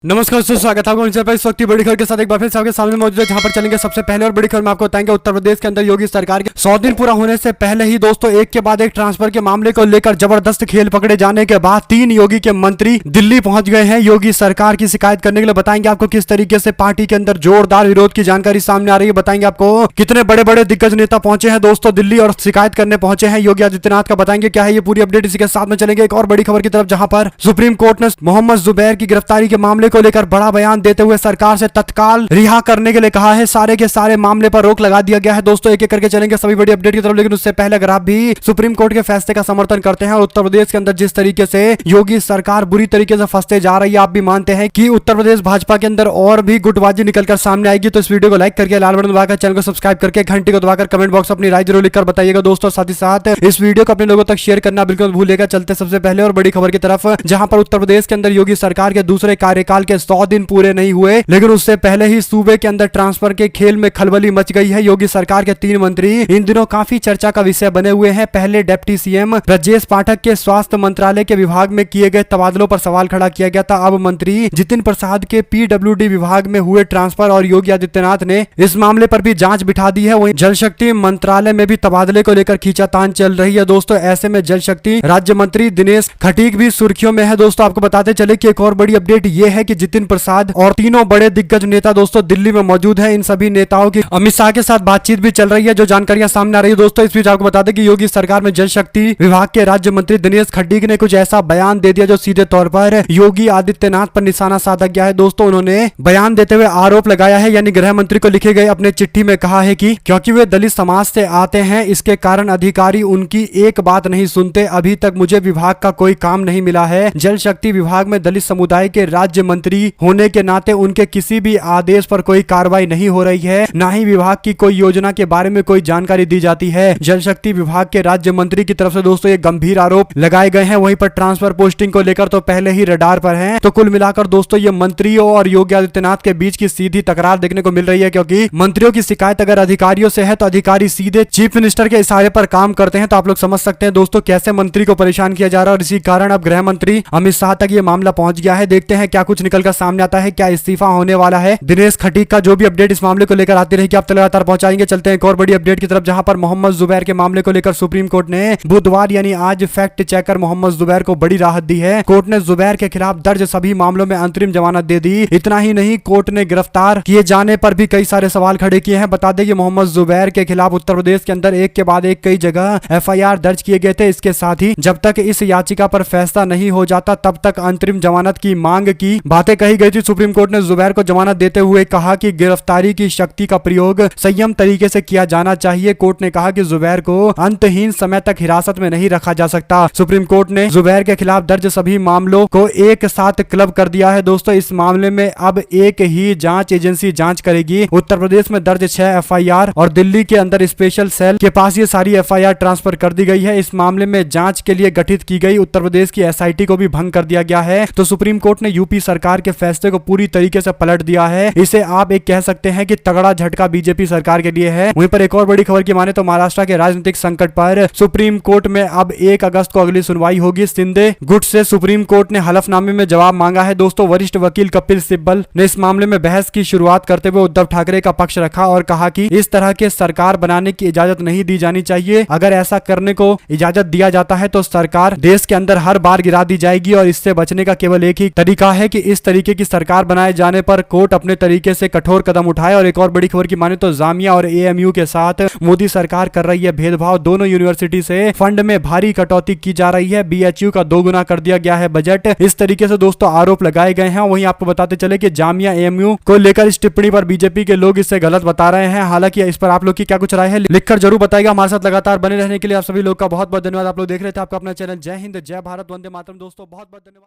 नमस्कार दोस्तों, स्वागत है आपको इस वक्त की बड़ी खबर के साथ एक बार फिर से आपके सामने मौजूद है, जहां पर चलेंगे सबसे पहले और बड़ी खबर में आपको बताएंगे उत्तर प्रदेश के अंदर योगी सरकार के 100 दिन पूरा होने से पहले ही दोस्तों एक के बाद एक ट्रांसफर के मामले को लेकर जबरदस्त खेल पकड़े जाने के बाद 3 योगी के मंत्री दिल्ली पहुंच गए हैं योगी सरकार की शिकायत करने के लिए। बताएंगे आपको किस तरीके से पार्टी के अंदर जोरदार विरोध की जानकारी सामने आ रही है। बताएंगे आपको कितने बड़े बड़े दिग्गज नेता पहुंचे हैं दोस्तों दिल्ली और शिकायत करने पहुंचे हैं योगी आदित्यनाथ का। बताएंगे क्या है ये पूरी अपडेट, इसी के साथ में चलेंगे एक और बड़ी खबर की तरफ, जहां पर सुप्रीम कोर्ट ने मोहम्मद जुबैर की गिरफ्तारी के मामले को लेकर बड़ा बयान देते हुए सरकार से तत्काल रिहा करने के लिए कहा है। सारे के सारे मामले पर रोक लगा दिया गया है। दोस्तों एक एक करके चलेंगे सभी बड़ी अपडेट की तरफ, लेकिन उससे पहले अगर आप भी सुप्रीम कोर्ट के फैसले का समर्थन करते हैं और उत्तर प्रदेश के अंदर जिस तरीके से योगी सरकार बुरी तरीके से फंसते जा रही है, आप भी मानते हैं कि उत्तर प्रदेश भाजपा के अंदर और भी गुटबाजी निकलकर सामने आएगी, तो इस वीडियो को लाइक करके लाल बटन दबाकर चैनल को सब्सक्राइब करके घंटी को दबाकर कमेंट बॉक्स अपनी राय जरूर लिखकर बताइएगा दोस्तों। साथ ही साथ इस वीडियो को अपने लोगों तक शेयर करना बिल्कुल भूलेगा। चलते सबसे पहले और बड़ी खबर की तरफ, जहां पर उत्तर प्रदेश के अंदर योगी सरकार के दूसरे कार्यकाल के 100 दिन पूरे नहीं हुए, लेकिन उससे पहले ही सूबे के अंदर ट्रांसफर के खेल में खलबली मच गई है। योगी सरकार के 3 मंत्री इन दिनों काफी चर्चा का विषय बने हुए हैं। पहले डिप्टी सीएम ब्रजेश पाठक के स्वास्थ्य मंत्रालय के विभाग में किए गए तबादलों पर सवाल खड़ा किया गया था। अब मंत्री जितिन प्रसाद के पीडब्ल्यूडी विभाग में हुए ट्रांसफर और योगी आदित्यनाथ ने इस मामले पर भी जांच बिठा दी है। वहीं जल शक्ति मंत्रालय में भी तबादले को लेकर खींचातान चल रही है दोस्तों। ऐसे में जल शक्ति राज्य मंत्री दिनेश खटीक भी सुर्खियों में है दोस्तों। आपको बताते चले कि एक और बड़ी अपडेट ये है कि जितिन प्रसाद और तीनों बड़े दिग्गज नेता दोस्तों दिल्ली में मौजूद है। इन सभी नेताओं की अमित शाह के साथ बातचीत भी चल रही है, जो जानकारियां सामने आ रही है दोस्तों। इस बीच आपको बता दें कि योगी सरकार में जल शक्ति विभाग के राज्य मंत्री दिनेश खटीक ने कुछ ऐसा बयान दे दिया जो सीधे तौर पर योगी आदित्यनाथ पर निशाना साधा गया है दोस्तों। उन्होंने बयान देते हुए आरोप लगाया है, यानी गृह मंत्री को लिखे गए अपने चिट्ठी में कहा है कि क्योंकि वे दलित समाज से आते हैं, इसके कारण अधिकारी उनकी एक बात नहीं सुनते। अभी तक मुझे विभाग का कोई काम नहीं मिला है। जल शक्ति विभाग में दलित समुदाय के राज्य मंत्री होने के नाते उनके किसी भी आदेश पर कोई कार्रवाई नहीं हो रही है, ना ही विभाग की कोई योजना के बारे में कोई जानकारी दी जाती है। जल शक्ति विभाग के राज्य मंत्री की तरफ से दोस्तों ये गंभीर आरोप लगाए गए हैं। वहीं पर ट्रांसफर पोस्टिंग को लेकर तो पहले ही रडार पर हैं। तो कुल मिलाकर दोस्तों ये मंत्रियों और योगी आदित्यनाथ के बीच की सीधी तकरार देखने को मिल रही है, क्योंकि मंत्रियों की शिकायत अगर अधिकारियों से है तो अधिकारी सीधे चीफ मिनिस्टर के इशारे पर काम करते हैं। तो आप लोग समझ सकते हैं दोस्तों कैसे मंत्री को परेशान किया जा रहा है, और इसी कारण अब गृह मंत्री अमित शाह तक ये मामला पहुंच गया है। देखते हैं क्या कुछ निकलकर सामने आता है, क्या इस्तीफा होने वाला है दिनेश खटीक का। जो भी अपडेट इस मामले को लेकर आती रहेगी आप लगातार पहुंचाएंगे। चलते हैं एक और बड़ी अपडेट की तरफ, जहां पर मोहम्मद जुबैर के मामले को लेकर सुप्रीम कोर्ट ने बुधवार यानी आज फैक्ट चेकर मोहम्मद जुबैर को बड़ी राहत दी है। कोर्ट ने जुबैर के खिलाफ दर्ज सभी मामलों में अंतरिम जमानत दे दी। इतना ही नहीं, कोर्ट ने गिरफ्तार किए जाने पर भी कई सारे सवाल खड़े किए हैं। बता दें कि मोहम्मद जुबैर के खिलाफ उत्तर प्रदेश के अंदर एक के बाद एक कई जगह एफआईआर दर्ज किए गए थे। इसके साथ ही जब तक इस याचिका पर फैसला नहीं हो जाता तब तक अंतरिम जमानत की मांग की बातें कही गई थी। सुप्रीम कोर्ट ने जुबैर को जमानत देते हुए कहा कि गिरफ्तारी की शक्ति का प्रयोग संयम तरीके से किया जाना चाहिए। कोर्ट ने कहा कि जुबैर को अंतहीन समय तक हिरासत में नहीं रखा जा सकता। सुप्रीम कोर्ट ने जुबैर के खिलाफ दर्ज सभी मामलों को एक साथ क्लब कर दिया है दोस्तों। इस मामले में अब एक ही जांच एजेंसी जांच करेगी। उत्तर प्रदेश में दर्ज 6 एफआईआर और दिल्ली के अंदर स्पेशल सेल के पास ये सारी एफआईआर ट्रांसफर कर दी गई है। इस मामले में जांच के लिए गठित की गई उत्तर प्रदेश की एसआईटी को भी भंग कर दिया गया है। तो सुप्रीम कोर्ट ने यूपी सरकार के फैसले को पूरी तरीके से पलट दिया है। इसे आप एक कह सकते हैं कि तगड़ा झटका बीजेपी सरकार के लिए है। वहीं पर एक और बड़ी खबर की माने तो महाराष्ट्र के राजनीतिक संकट पर सुप्रीम कोर्ट में अब 1 अगस्त को अगली सुनवाई होगी। शिंदे गुट से सुप्रीम कोर्ट ने हलफनामे में जवाब मांगा है दोस्तों। वरिष्ठ वकील कपिल सिब्बल ने इस मामले में बहस की शुरुआत करते हुए उद्धव ठाकरे का पक्ष रखा और कहा कि इस तरह के सरकार बनाने की इजाजत नहीं दी जानी चाहिए। अगर ऐसा करने को इजाजत दिया जाता है तो सरकार देश के अंदर हर बार गिरा दी जाएगी, और इससे बचने का केवल एक ही तरीका है कि इस तरीके की सरकार बनाए जाने पर कोर्ट अपने तरीके से कठोर कदम उठाए। और एक और बड़ी खबर की माने तो जामिया और एएमयू के साथ मोदी सरकार कर रही है भेदभाव। दोनों यूनिवर्सिटी से फंड में भारी कटौती की जा रही है। बीएचयू का 2 गुना कर दिया गया है बजट। इस तरीके से दोस्तों आरोप लगाए गए हैं। वहीं आपको बताते चले कि जामिया एएमयू को लेकर इस टिप्पणी पर बीजेपी के लोग इसे गलत बता रहे हैं। हालांकि इस पर आप लोग की क्या कुछ राय है लिखकर जरूर बताएगा। हमारे साथ लगातार बने रहने के लिए आप सभी लोग का बहुत बहुत धन्यवाद। आप लोग देख रहे थे आपका अपना चैनल जय हिंद जय भारत वंदे मातरम दोस्तों, बहुत बहुत धन्यवाद।